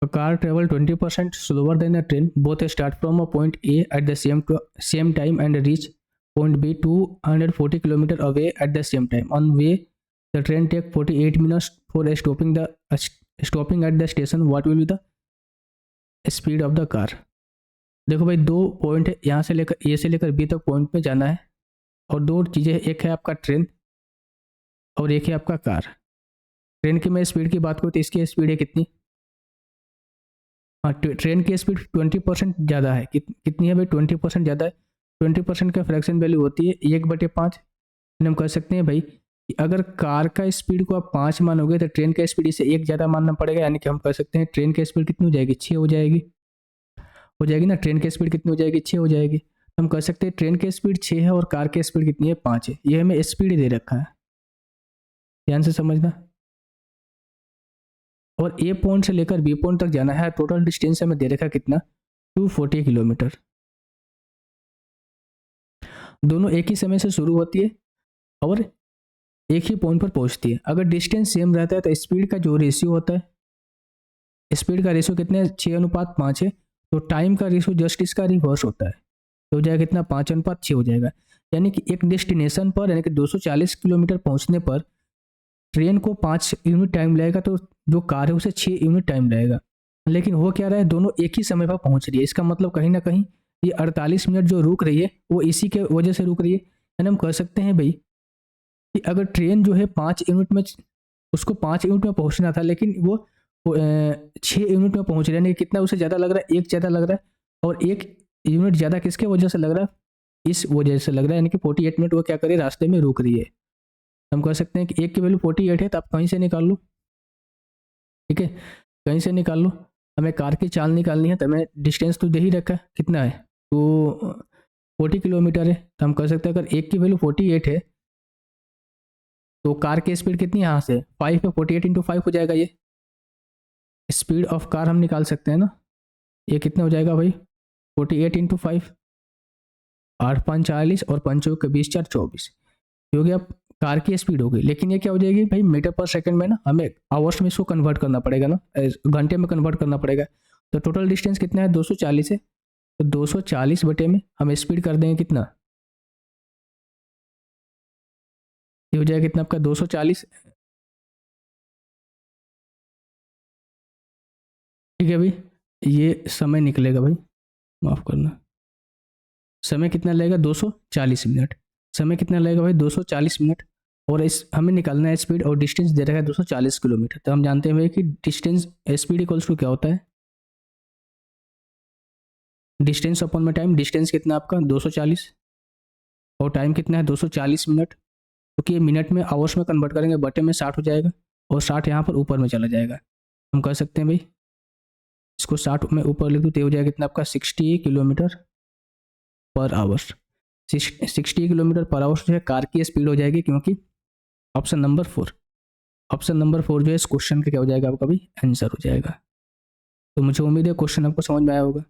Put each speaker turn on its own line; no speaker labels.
A car travel 20% slower than a train. Both start from a point A at the same time and reach point B 240 km away at the same time. On way, the train take 48 minutes for stopping at the station. What will be the speed of the car? देखो भाई, दो point है, यहाँ से लेकर ए से लेकर B तक पॉइंट में जाना है, और दो चीज़ें, एक है आपका ट्रेन और एक है आपका कार। ट्रेन की मैं स्पीड की बात करूँ तो इसकी स्पीड है कितनी? हाँ, ट्रेन की स्पीड 20% ज़्यादा है। कितनी है भाई? 20% ज़्यादा है। 20% का फ्रैक्शन वैल्यू होती है 1/5। हम कह सकते हैं भाई कि अगर कार का स्पीड को आप 5 मानोगे तो ट्रेन का स्पीड इसे 1 ज़्यादा मानना पड़ेगा, यानी कि हम कह सकते हैं ट्रेन की स्पीड कितनी हो जाएगी? 6 हो जाएगी ना। ट्रेन की स्पीड कितनी हो जाएगी? 6 हो जाएगी। हम कह सकते हैं ट्रेन की स्पीड 6 है और कार की स्पीड कितनी है? 5 है। ये हमें स्पीड दे रखा है, ध्यान से समझना। और ए पॉइंट से लेकर बी पॉइंट तक जाना है। टोटल डिस्टेंस हमें दे रखा है कितना? 240 किलोमीटर। दोनों एक ही समय से शुरू होती है और एक ही पॉइंट पर पहुंचती है। अगर डिस्टेंस सेम रहता है तो स्पीड का जो रेशियो होता है, स्पीड का रेशियो कितना है? 6:5 है। तो टाइम का रेशियो जस्ट इसका रिवर्स होता है, तो हो जाएगा कितना? 5:6 हो जाएगा। यानी कि एक डेस्टिनेशन पर, यानी कि 240 किलोमीटर पहुंचने पर ट्रेन को 5 यूनिट टाइम लगेगा, तो जो कार है उसे 6 यूनिट टाइम लगेगा। लेकिन हो क्या रहा है? दोनों एक ही समय पर पहुंच रही है। इसका मतलब कहीं ना कहीं ये 48 मिनट जो रुक रही है वो इसी के वजह से रुक रही है। यानी हम कह सकते हैं भाई कि अगर ट्रेन जो है 5 यूनिट में, उसको 5 यूनिट में पहुंचना था, लेकिन वो 6 यूनिट में पहुंच रहा है। कितना उसे ज़्यादा लग रहा है? 1 ज़्यादा लग रहा है। और 1 यूनिट ज़्यादा किसके वजह से लग रहा है? इस वजह से लग रहा है, यानी कि 48 मिनट वो क्या करे? रास्ते में रुक रही है। हम कह सकते हैं कि 1 की वैल्यू 48 है, तो आप कहीं से निकाल लो, ठीक है, कहीं से निकाल लो। हमें कार की चाल निकालनी है, तो हमें डिस्टेंस तो दे ही रखा है, कितना है? तो 40 किलोमीटर है। तो हम कह सकते हैं अगर 1 की वैल्यू 48 है तो कार की स्पीड कितनी है? यहाँ से 5 है, 48 × 5 हो जाएगा। ये स्पीड ऑफ कार हम निकाल सकते हैं ना। ये कितना हो जाएगा भाई? 48 × 5, 8×5 40 और 5 के 20 4 24 हो गया। कार की स्पीड हो गई। लेकिन ये क्या हो जाएगी भाई? मीटर पर सेकंड में ना, हमें आवर्स में इसको कन्वर्ट करना पड़ेगा ना, घंटे में कन्वर्ट करना पड़ेगा। तो टोटल डिस्टेंस कितना है? 240 है। तो 240 बटे में हम स्पीड कर देंगे कितना? ये हो जाएगा कितना आपका? 240। ठीक है भाई, ये समय निकलेगा भाई, माफ़ करना। समय कितना लगेगा? 240 मिनट। समय कितना लगेगा भाई? 240 मिनट। और इस हमें निकालना है स्पीड, और डिस्टेंस दे रखा है 240 किलोमीटर। तो हम जानते हैं भाई कि डिस्टेंस, स्पीड इक्वल्स टू क्या होता है? डिस्टेंस अपॉन में टाइम। डिस्टेंस कितना आपका? 240, और टाइम कितना है? 240 मिनट। क्योंकि ये मिनट में आवर्स में कन्वर्ट करेंगे, बटे में 60 हो जाएगा, और 60 यहाँ पर ऊपर में चला जाएगा। हम कह सकते हैं भाई इसको 60 में ऊपर लिख दूँ तो हो जाएगा कितना आपका? 60 kilometre per hour. 60 kilometre per hour जो है कार की स्पीड हो जाएगी, क्योंकि ऑप्शन नंबर 4 जो है इस क्वेश्चन का क्या हो जाएगा? आपका भी आंसर हो जाएगा। तो मुझे उम्मीद है क्वेश्चन आपको समझ में आया होगा।